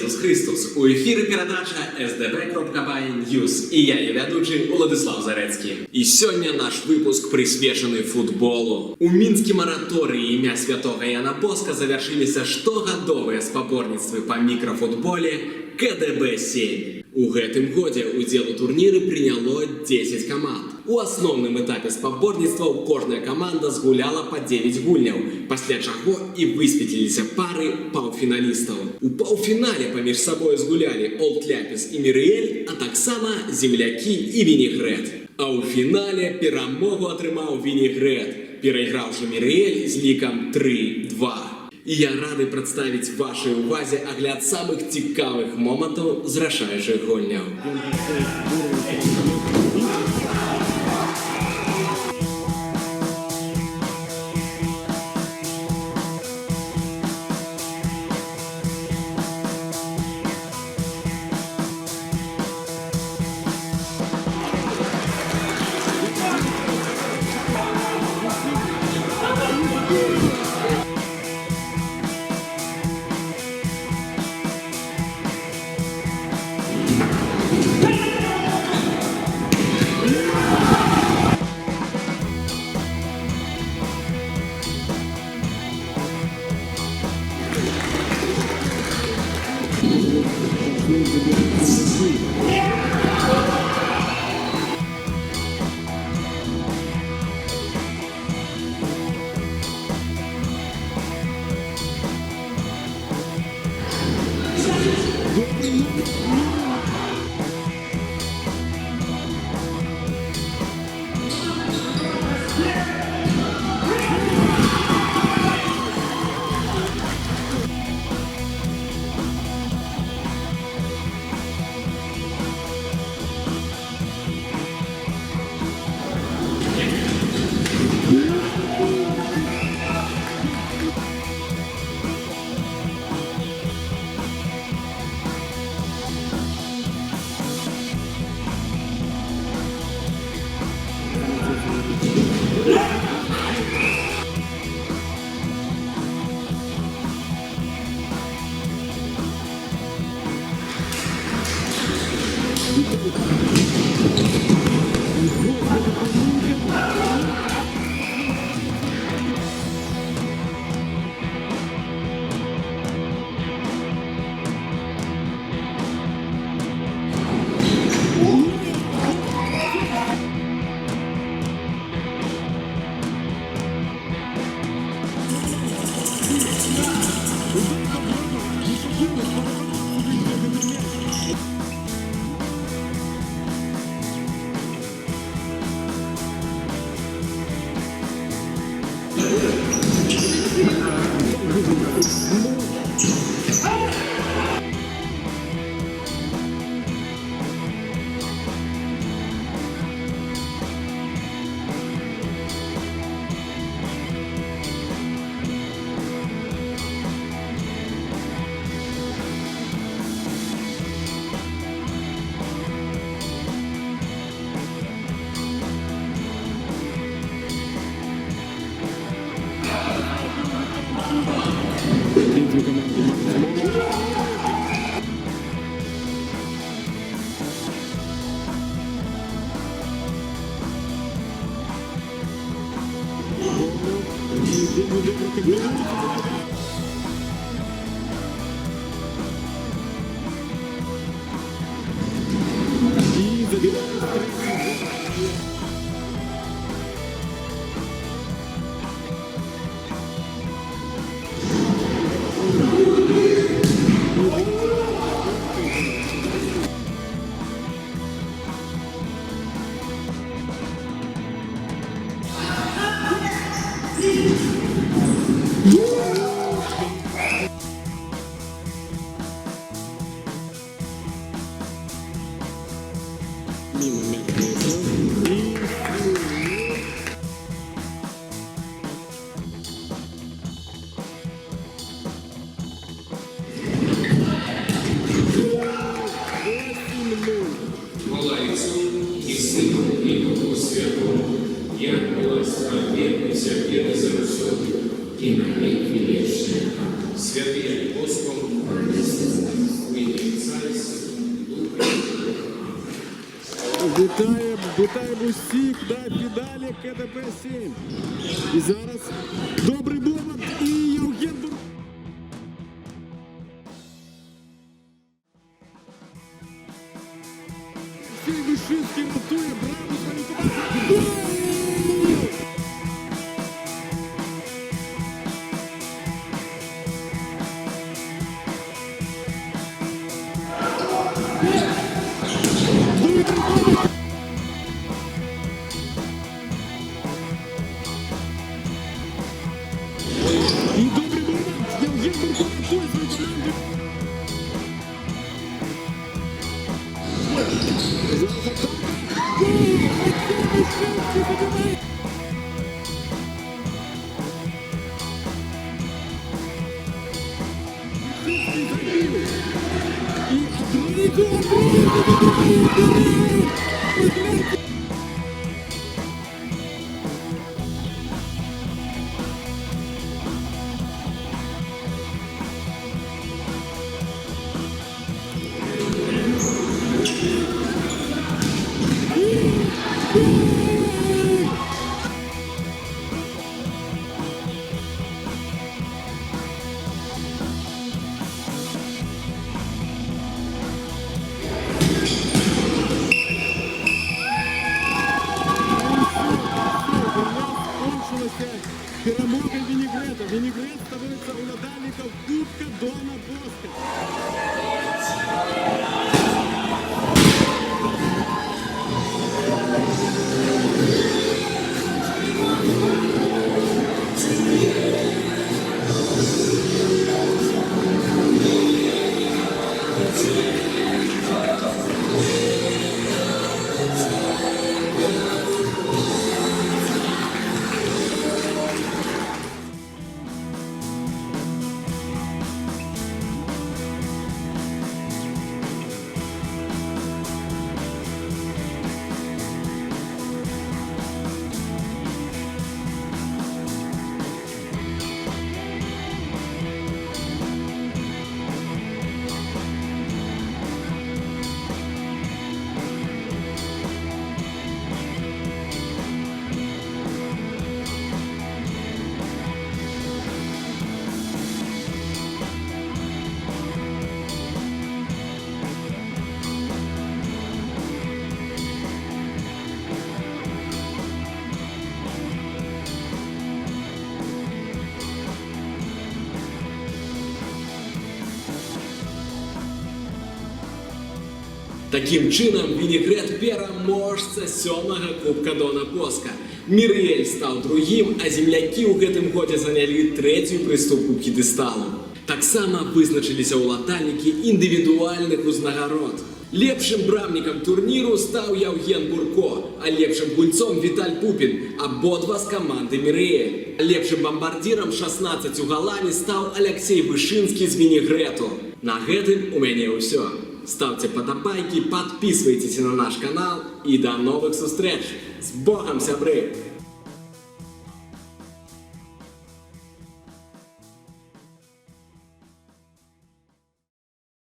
Ісус Христос! У ефірі передача sdb.by News. І я, її ведучий Владислав Зарецький. І сьогодні наш випуск присвячений футболу. У Мінськім ораторії ім'я святого Яна Боска завершилися штогадовые спаборніцтвы по мікрофутболі КДБ-7. У гэтым годзе удзел у турніры прыняло 10 каманд. У асноўным этапе спаборніцтваў кожная каманда згуляла па 9 гульняў, пасля чаго і высветліліся пары паўфіналістаў. У паўфінале паміж сабой згулялі Олд Ляпіс і Мірыэль, а таксама землякі і Вінігрэд. А ў фінале перамогу атрымаў Вінігрэд, перайграўшы Мірыэль з лікам 3-2. І я рады прадставіць вашай увазе агляд самых цікавых момантаў з рашаючых гульняў. Святий Апостол, Вітаємо усіх на фіналі КДБ-7. І зараз добрий момент і Євген Бурко. Олексій Вишинський готує браво свою команду. І добрий момент. Євген Бурко готує свою команду. Зараз атака. Гол! Олексій Вишинський забиває. Вишинський забив. І другий гол. Перемога Вінігрета. Вінігрет становиться уладальником Кубка Дона Боска. Таким чином, Вінігрет переможця 7-го Кубка Дона Боска. Міріель став другим, а земляки у гэтым годзе занялі третью прыступку п'єдесталу. Так само вызначыліся ўладальнікі індывідуальных узнагарод. Лепшым брамнікам турніру стаў Євген Бурко, а лепшым гульцом Віталь Пупін, абодва з каманды Міріель. Лепшым бамбардзірам 16 галамі стаў Алексей Вышынскі з Вінігрету. На гэтым у мяне ўсё. Ставьте подобайки, подписывайтесь на наш канал и до новых встреч. С Богом, сябры!